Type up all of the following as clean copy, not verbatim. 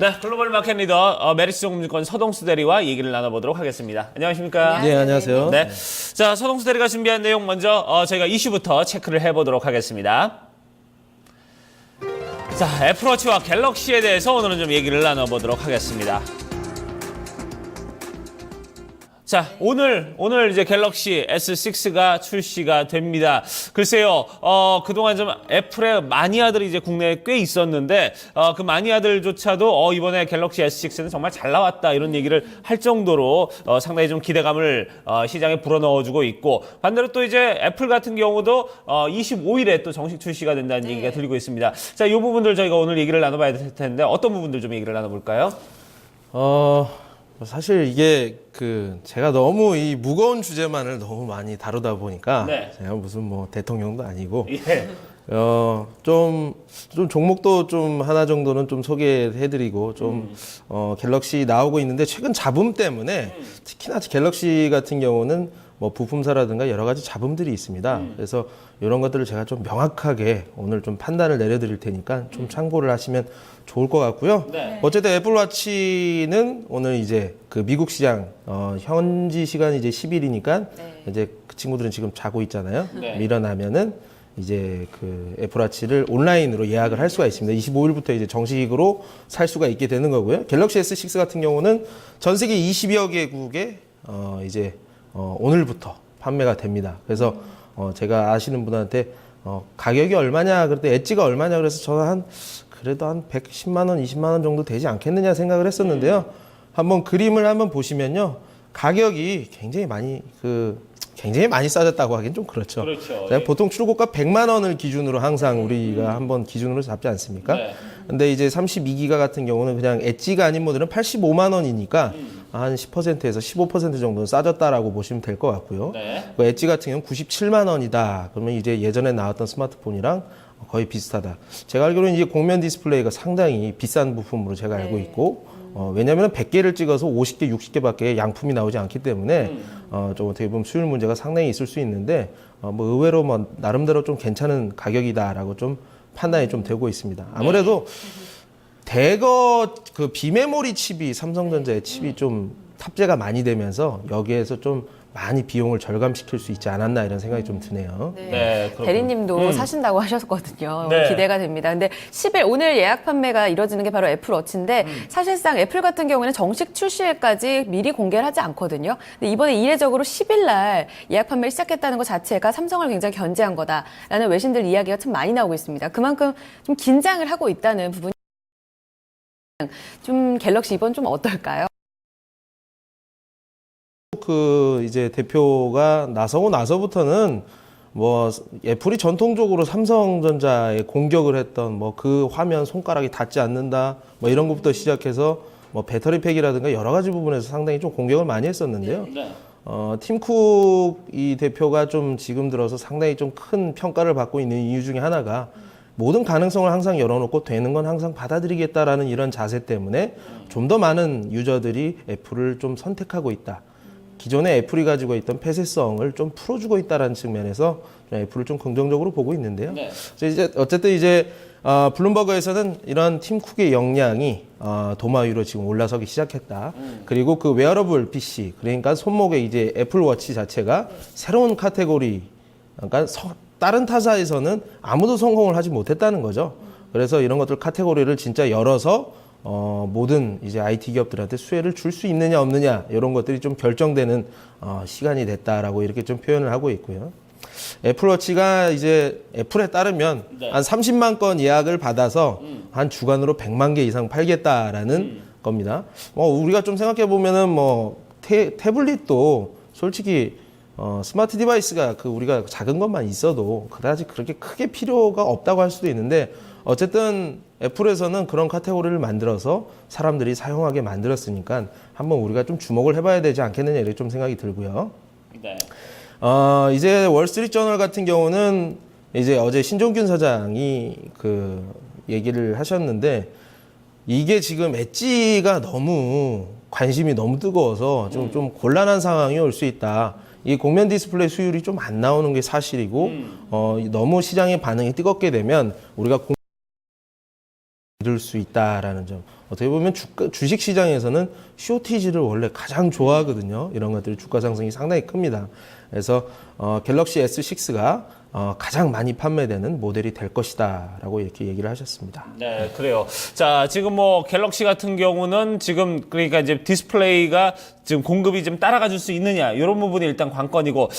네, 글로벌 마켓 리더 메리츠증권 서동수 대리와 얘기를 나눠보도록 하겠습니다. 안녕하십니까? 네, 안녕하세요. 네, 자 서동수 대리가 준비한 내용 먼저 저희가 이슈부터 체크를 해보도록 하겠습니다. 자, 애플워치와 갤럭시에 대해서 오늘은 좀 얘기를 나눠보도록 하겠습니다. 자, 오늘 이제 갤럭시 S6가 출시가 됩니다. 글쎄요, 그동안 좀 애플의 마니아들이 이제 국내에 꽤 있었는데, 그 마니아들조차도, 이번에 갤럭시 S6는 정말 잘 나왔다, 이런 얘기를 할 정도로, 상당히 좀 기대감을, 시장에 불어넣어주고 있고, 반대로 또 이제 애플 같은 경우도, 25일에 또 정식 출시가 된다는 얘기가 들리고 있습니다. 자, 이 부분들 저희가 오늘 얘기를 나눠봐야 될 텐데, 어떤 부분들 좀 얘기를 나눠볼까요? 사실 이게 제가 너무 이 무거운 주제만을 너무 많이 다루다 보니까 제가 무슨 뭐 대통령도 아니고 좀 종목도 좀 하나 정도는 좀 소개해드리고 갤럭시 나오고 있는데 최근 잡음 때문에 특히나 갤럭시 같은 경우는 뭐 부품사라든가 여러 가지 잡음들이 있습니다. 그래서 이런 것들을 제가 좀 명확하게 오늘 좀 판단을 내려드릴 테니까 좀 참고를 하시면 좋을 것 같고요. 어쨌든 애플워치는 오늘 이제 그 미국 시장 현지 시간이 이제 10일이니까 이제 그 친구들은 지금 자고 있잖아요. 일어나면은 이제 그 애플워치를 온라인으로 예약을 할 수가 있습니다. 25일부터 이제 정식으로 살 수가 있게 되는 거고요. 갤럭시 S6 같은 경우는 전 세계 20여 개국에 이제 오늘부터 판매가 됩니다. 그래서 제가 아시는 분한테 가격이 얼마냐 그랬더니 엣지가 얼마냐 그래서 저는 그래도 한 110만 원, 20만 원 정도 되지 않겠느냐 생각을 했었는데요. 한번 그림을 한번 보시면요. 가격이 굉장히 많이 싸졌다고 하긴 좀 그렇죠. 보통 출고가 100만 원을 기준으로 항상 우리가 한번 기준으로 잡지 않습니까? 근데 이제 32기가 같은 경우는 그냥 엣지가 아닌 모델은 85만 원이니까 한 10%에서 15% 정도는 싸졌다라고 보시면 될 것 같고요. 그 엣지 같은 경우는 97만 원이다. 그러면 이제 예전에 나왔던 스마트폰이랑 거의 비슷하다. 제가 알기로는 이제 곡면 디스플레이가 상당히 비싼 부품으로 제가 알고 있고, 왜냐면 100개를 찍어서 50개, 60개밖에 양품이 나오지 않기 때문에, 좀 어떻게 보면 수율 문제가 상당히 있을 수 있는데, 뭐 의외로 뭐 나름대로 좀 괜찮은 가격이다라고 좀 판단이 좀 되고 있습니다. 아무래도 대거 그 비메모리 칩이 삼성전자의 칩이 좀 탑재가 많이 되면서 여기에서 좀 많이 비용을 절감시킬 수 있지 않았나 이런 생각이 좀 드네요. 대리님도 사신다고 하셨거든요. 기대가 됩니다. 근데 10일 오늘 예약 판매가 이뤄지는 게 바로 애플워치인데 사실상 애플 같은 경우는 정식 출시일까지 미리 공개를 하지 않거든요. 근데 이번에 이례적으로 10일 날 예약 판매를 시작했다는 것 자체가 삼성을 굉장히 견제한 거다라는 외신들 이야기가 참 많이 나오고 있습니다. 그만큼 좀 긴장을 하고 있다는 부분이 좀 갤럭시 이번 좀 어떨까요? 이제 대표가 나서고 나서부터는 뭐 애플이 전통적으로 삼성전자에 공격을 했던 뭐 그 화면 손가락이 닿지 않는다 뭐 이런 것부터 시작해서 뭐 배터리팩이라든가 여러 가지 부분에서 상당히 좀 공격을 많이 했었는데요. 팀 쿡 이 대표가 좀 지금 들어서 상당히 좀 큰 평가를 받고 있는 이유 중에 하나가 모든 가능성을 항상 열어놓고 되는 건 항상 받아들이겠다라는 이런 자세 때문에 좀 더 많은 유저들이 애플을 좀 선택하고 있다. 기존에 애플이 가지고 있던 폐쇄성을 좀 풀어주고 있다는 측면에서 애플을 좀 긍정적으로 보고 있는데요. 이제 어쨌든 이제 블룸버그에서는 이런 팀 쿡의 역량이 도마 위로 지금 올라서기 시작했다. 그리고 그 웨어러블 PC, 그러니까 손목에 이제 애플워치 자체가 새로운 카테고리, 그러니까 다른 타사에서는 아무도 성공을 하지 못했다는 거죠. 그래서 이런 것들 카테고리를 진짜 열어서 모든 이제 IT 기업들한테 수혜를 줄 수 있느냐 없느냐 이런 것들이 좀 결정되는 시간이 됐다라고 이렇게 좀 표현을 하고 있고요. 애플워치가 이제 애플에 따르면 한 30만 건 예약을 받아서 한 주간으로 100만 개 이상 팔겠다라는 겁니다. 우리가 좀 생각해 보면은 뭐 태블릿도 솔직히 스마트 디바이스가 우리가 작은 것만 있어도 그다지 그렇게 크게 필요가 없다고 할 수도 있는데 어쨌든 애플에서는 그런 카테고리를 만들어서 사람들이 사용하게 만들었으니까 한번 우리가 좀 주목을 해봐야 되지 않겠느냐 이렇게 좀 생각이 들고요. 이제 월스트리트저널 같은 경우는 이제 어제 신종균 사장이 얘기를 하셨는데 이게 지금 엣지가 너무 관심이 너무 뜨거워서 좀 곤란한 상황이 올 수 있다. 이 곡면 디스플레이 수율이 좀 안 나오는 게 사실이고 너무 시장의 반응이 뜨겁게 되면 우리가 이룰 수 있다라는 점. 어떻게 보면 주식 시장에서는 쇼티지를 원래 가장 좋아하거든요. 이런 것들이 주가 상승이 상당히 큽니다. 그래서 갤럭시 S6가 가장 많이 판매되는 모델이 될 것이다라고 이렇게 얘기를 하셨습니다. 네, 그래요. 자, 지금 뭐 갤럭시 같은 경우는 지금 그러니까 이제 디스플레이가 지금 공급이 좀 따라가 줄 수 있느냐 이런 부분이 일단 관건이고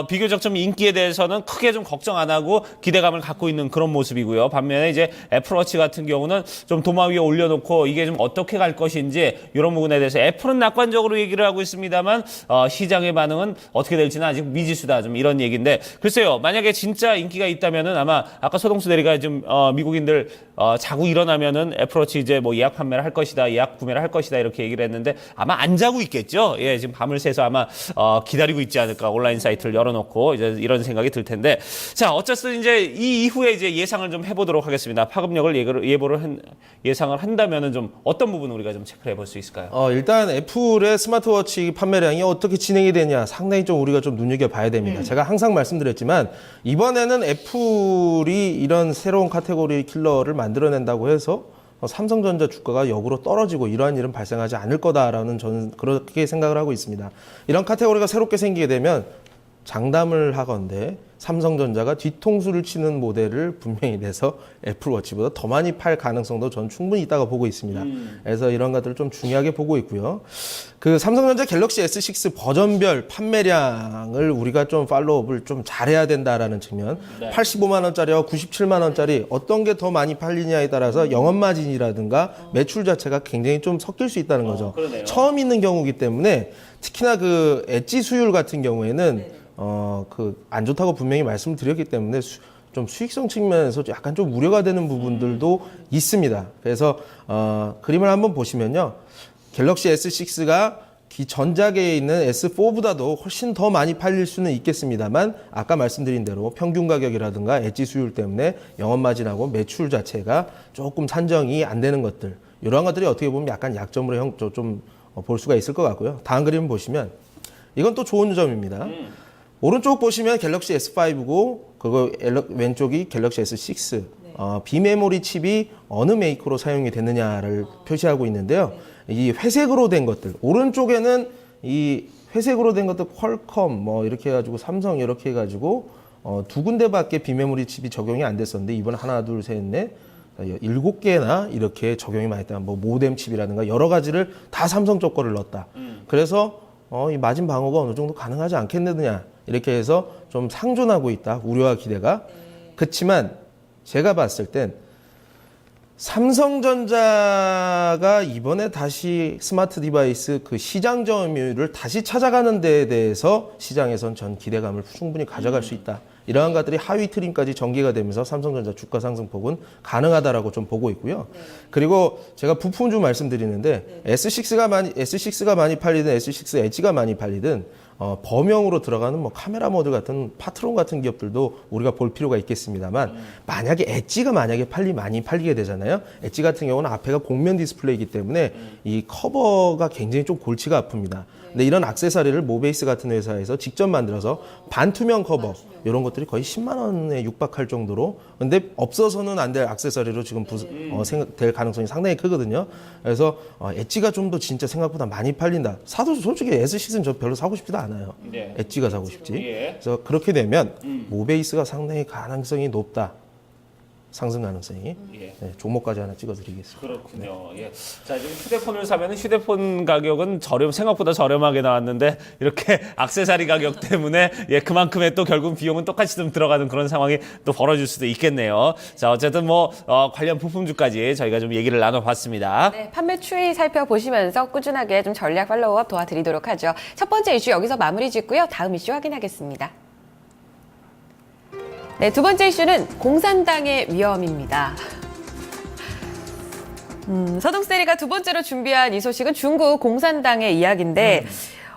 비교적 좀 인기에 대해서는 크게 좀 걱정 안 하고 기대감을 갖고 있는 그런 모습이고요. 반면에 이제 애플워치 같은 경우는 좀 도마 위에 올려놓고 이게 좀 어떻게 갈 것인지 이런 부분에 대해서 애플은 낙관적으로 얘기를 하고 있습니다만 시장의 반응은 어떻게 될지는 아직 미지수다 좀 이런 얘기인데 글쎄요. 만약에 진짜 인기가 있다면은 아마 아까 소동수 대리가 좀 미국인들 자고 일어나면은 애플워치 이제 뭐 예약 판매를 할 것이다, 예약 구매를 할 것이다 이렇게 얘기를 했는데 아마 안 자고 있겠죠. 예, 지금 밤을 새서 아마 기다리고 있지 않을까 온라인 사이트를 열어놓고 이제 이런 생각이 들 텐데 자 어쨌든 이제 이 이후에 이제 예상을 좀 해보도록 하겠습니다. 파급력을 예상을 한다면은 좀 어떤 부분 우리가 좀 체크를 해볼 수 있을까요? 일단 애플의 스마트워치 판매량이 어떻게 진행이 되냐 상당히 좀 우리가 좀 눈여겨봐야 됩니다. 제가 항상 말씀드렸지만 이번에는 애플이 이런 새로운 카테고리 킬러를 만들어낸다고 해서 삼성전자 주가가 역으로 떨어지고 이러한 일은 발생하지 않을 거다라는 저는 그렇게 생각을 하고 있습니다. 이런 카테고리가 새롭게 생기게 되면 장담을 하건대 삼성전자가 뒤통수를 치는 모델을 분명히 내서 애플워치보다 더 많이 팔 가능성도 전 충분히 있다고 보고 있습니다. 그래서 이런 것들을 좀 중요하게 보고 있고요. 그 삼성전자 갤럭시 S6 버전별 판매량을 우리가 좀 팔로우업을 좀 잘해야 된다라는 측면. 네. 85만 원짜리와 97만 원짜리 어떤 게 더 많이 팔리냐에 따라서 영업 마진이라든가 매출 자체가 굉장히 좀 섞일 수 있다는 거죠. 처음 있는 경우이기 때문에 특히나 그 엣지 수율 같은 경우에는 안 좋다고 분명히 말씀을 드렸기 때문에 좀 수익성 측면에서 약간 좀 우려가 되는 부분들도 있습니다. 그래서 그림을 한번 보시면요. 갤럭시 S6가 전작에 있는 S4보다도 훨씬 더 많이 팔릴 수는 있겠습니다만 아까 말씀드린 대로 평균 가격이라든가 엣지 수율 때문에 영업 마진하고 매출 자체가 조금 산정이 안 되는 것들 이러한 것들이 어떻게 보면 약간 약점으로 좀 볼 수가 있을 것 같고요. 다음 그림 보시면 이건 또 좋은 점입니다. 오른쪽 보시면 갤럭시 S5고 그거 왼쪽이 갤럭시 S6 비메모리 칩이 어느 메이커로 사용이 됐느냐를 표시하고 있는데요. 이 회색으로 된 것들 오른쪽에는 이 회색으로 된 것들 퀄컴 뭐 이렇게 해가지고 삼성 이렇게 해가지고 두 군데밖에 비메모리 칩이 적용이 안 됐었는데 이번 하나 둘 셋 넷 7개나 이렇게 적용이 많이 됐다. 뭐 모뎀 칩이라든가 여러 가지를 다 삼성 쪽 거를 넣었다. 그래서 이 마진 방어가 어느 정도 가능하지 않겠느냐 이렇게 해서 좀 상존하고 있다. 우려와 기대가. 그렇지만 제가 봤을 땐 삼성전자가 이번에 다시 스마트 디바이스 그 시장 점유율을 다시 찾아가는 데에 대해서 시장에선 전 기대감을 충분히 가져갈 수 있다. 이러한 것들이 하위 트림까지 전개가 되면서 삼성전자 주가 상승폭은 가능하다라고 좀 보고 있고요. 네. 그리고 제가 부품주 말씀드리는데 네. S6가 많이 팔리든 S6 엣지가 많이 팔리든 범용으로 들어가는 뭐 카메라 모드 같은 파트론 같은 기업들도 우리가 볼 필요가 있겠습니다만 만약에 엣지가 많이 팔리게 되잖아요. 엣지 같은 경우는 앞에가 복면 디스플레이이기 때문에 이 커버가 굉장히 좀 골치가 아픕니다. 근데 이런 액세서리를 모베이스 같은 회사에서 직접 만들어서 반투명 커버 이런 것들이 거의 10만 원에 육박할 정도로 근데 없어서는 안 될 액세서리로 지금 될 가능성이 상당히 크거든요. 그래서 엣지가 좀 더 진짜 생각보다 많이 팔린다. 사도 솔직히 S6는 저 별로 사고 싶지도 않아요. 네. 엣지가 사고 싶지. 예. 그래서 그렇게 되면 모베이스가 상당히 가능성이 높다. 상승 가능성이 예. 네, 종목까지 하나 찍어드리겠습니다. 그렇군요. 네. 예. 자 지금 휴대폰을 사면 휴대폰 가격은 생각보다 저렴하게 나왔는데 이렇게 액세서리 가격 때문에 그만큼의 또 결국 비용은 똑같이 좀 들어가는 그런 상황이 또 벌어질 수도 있겠네요. 자 어쨌든 뭐 관련 부품주까지 저희가 좀 얘기를 나눠봤습니다. 네, 판매 추이 살펴보시면서 꾸준하게 좀 전략 팔로우업 도와드리도록 하죠. 첫 번째 이슈 여기서 마무리 짓고요. 다음 이슈 확인하겠습니다. 네, 두 번째 이슈는 공산당의 위험입니다. 서동수 대리가 두 번째로 준비한 이 소식은 중국 공산당의 이야기인데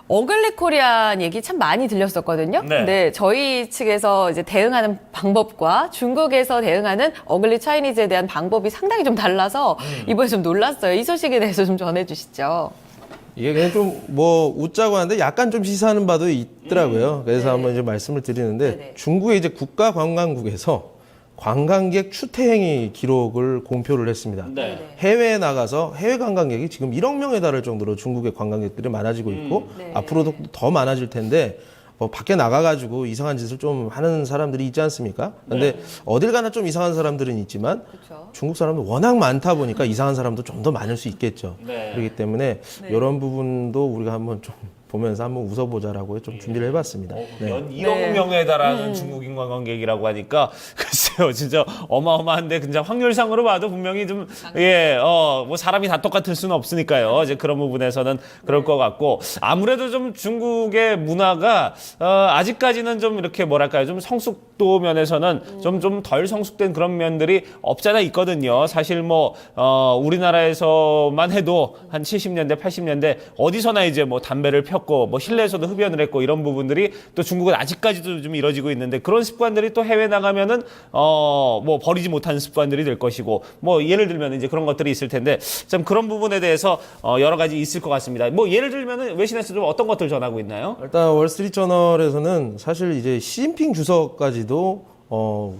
어글리 코리안 얘기 참 많이 들렸었거든요. 네. 근데 저희 측에서 이제 대응하는 방법과 중국에서 대응하는 어글리 차이니즈에 대한 방법이 상당히 좀 달라서 이번에 좀 놀랐어요. 이 소식에 대해서 좀 전해주시죠. 이게 그냥 좀 뭐 웃자고 하는데 약간 좀 시사하는 바도 있더라고요. 그래서 한번 이제 말씀을 드리는데 중국의 이제 국가관광국에서 관광객 추태행위 기록을 공표를 했습니다. 네. 해외에 나가서 해외 관광객이 지금 1억 명에 달할 정도로 중국의 관광객들이 많아지고 있고 네. 앞으로도 더 많아질 텐데 뭐 밖에 나가가지고 이상한 짓을 좀 하는 사람들이 있지 않습니까? 근데 어딜 가나 좀 이상한 사람들은 있지만 그렇죠. 중국 사람도 워낙 많다 보니까 이상한 사람도 좀 더 많을 수 있겠죠. 네. 그렇기 때문에 네. 이런 부분도 우리가 한번 좀 보면서 한번 웃어보자라고 좀 준비를 해봤습니다. 네. 연 1억 명에 달하는 중국인 관광객이라고 하니까 글쎄요, 진짜 어마어마한데 진짜 확률상으로 봐도 분명히 좀 뭐 사람이 다 똑같을 수는 없으니까요. 이제 그런 부분에서는 그럴 것 같고 아무래도 좀 중국의 문화가 아직까지는 좀 이렇게 뭐랄까요, 좀 성숙도 면에서는 좀 덜 성숙된 그런 면들이 없잖아 있거든요. 사실 뭐 우리나라에서만 해도 한 70년대, 80년대 어디서나 이제 뭐 담배를 폈고 뭐 실내에서도 흡연을 했고 이런 부분들이 또 중국은 아직까지도 좀 이뤄지고 있는데 그런 습관들이 또 해외 나가면은 뭐 버리지 못하는 습관들이 될 것이고 뭐 예를 들면 이제 그런 것들이 있을 텐데 참 그런 부분에 대해서 여러 가지 있을 것 같습니다. 뭐 예를 들면은 외신에서 좀 어떤 것들 전하고 있나요? 일단 월스트리트저널에서는 사실 이제 시진핑 주석까지도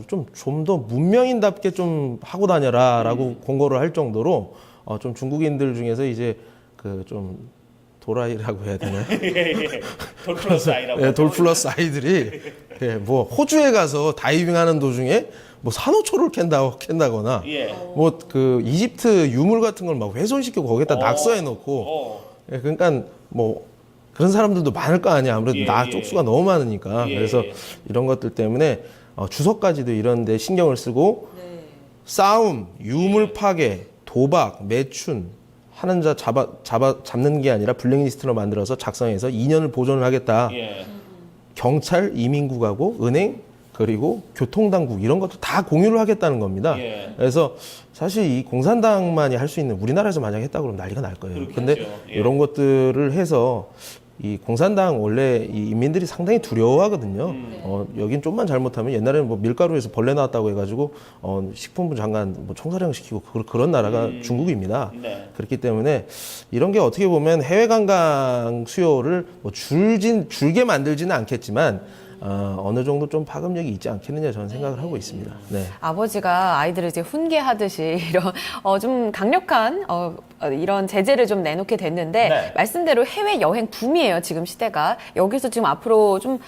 좀 더 문명인답게 좀 하고 다녀라라고 공고를 할 정도로 좀 중국인들 중에서 이제 그 좀 도라이라고 해야 되나요? 돌 플러스 아이라고. 네, 돌 플러스 아이들이 뭐 호주에 가서 다이빙하는 도중에 뭐 산호초를 캔다거나 예. 뭐 그 이집트 유물 같은 걸 막 훼손시키고 거기다 낙서해 놓고 그러니까 뭐 그런 사람들도 많을 거 아니야. 아무래도 쪽수가 너무 많으니까. 그래서 이런 것들 때문에 주석까지도 이런 데 신경을 쓰고 싸움, 유물 파괴, 도박, 매춘 하는 자 잡는 게 아니라 블랙리스트로 만들어서 작성해서 2년을 보존을 하겠다. 경찰, 이민국하고 은행 그리고 교통당국 이런 것도 다 공유를 하겠다는 겁니다. 그래서 사실 이 공산당만이 할 수 있는 우리나라에서 만약 했다 그러면 난리가 날 거예요. 근데 이런 것들을 해서 이 공산당 원래 이 인민들이 상당히 두려워하거든요. 여긴 좀만 잘못하면 옛날에는 뭐 밀가루에서 벌레 나왔다고 해가지고 식품부 장관 뭐 총사령 시키고 그런 나라가 중국입니다. 그렇기 때문에 이런 게 어떻게 보면 해외 관광 수요를 뭐 줄게 만들지는 않겠지만 어느 정도 좀 파급력이 있지 않겠느냐 저는 생각을 하고 있습니다. 네. 아버지가 아이들을 이제 훈계하듯이 이런 좀 강력한 이런 제재를 좀 내놓게 됐는데 네. 말씀대로 해외 여행 붐이에요. 지금 시대가 여기서 지금 앞으로 좀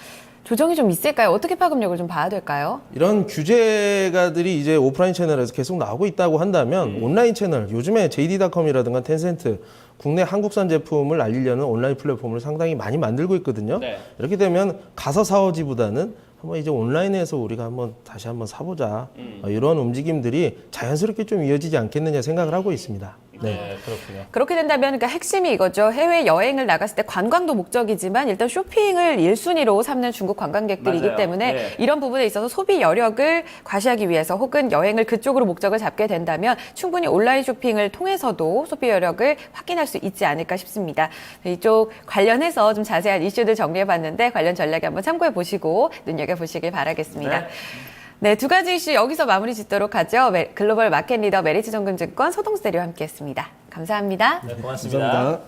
조정이 좀 있을까요? 어떻게 파급력을 좀 봐야 될까요? 이런 규제가들이 이제 오프라인 채널에서 계속 나오고 있다고 한다면 온라인 채널, 요즘에 JD.com이라든가 텐센트, 국내 한국산 제품을 알리려는 온라인 플랫폼을 상당히 많이 만들고 있거든요. 네. 이렇게 되면 가서 사오지보다는 한번 이제 온라인에서 우리가 한번 다시 한번 사보자. 이런 움직임들이 자연스럽게 좀 이어지지 않겠느냐 생각을 하고 있습니다. 네. 그렇군요. 그렇게 된다면 그러니까 핵심이 이거죠. 해외 여행을 나갔을 때 관광도 목적이지만 일단 쇼핑을 1순위로 삼는 중국 관광객들이기 맞아요. 때문에 네. 이런 부분에 있어서 소비 여력을 과시하기 위해서 혹은 여행을 그쪽으로 목적을 잡게 된다면 충분히 온라인 쇼핑을 통해서도 소비 여력을 확인할 수 있지 않을까 싶습니다. 이쪽 관련해서 좀 자세한 이슈들 정리해봤는데 관련 전략에 한번 참고해 보시고 눈여겨보시길 바라겠습니다. 네, 두 가지 이슈 여기서 마무리 짓도록 하죠. 글로벌 마켓 리더 메리츠 정금증권 소동수 대리와 함께했습니다. 감사합니다. 네, 고맙습니다. 감사합니다.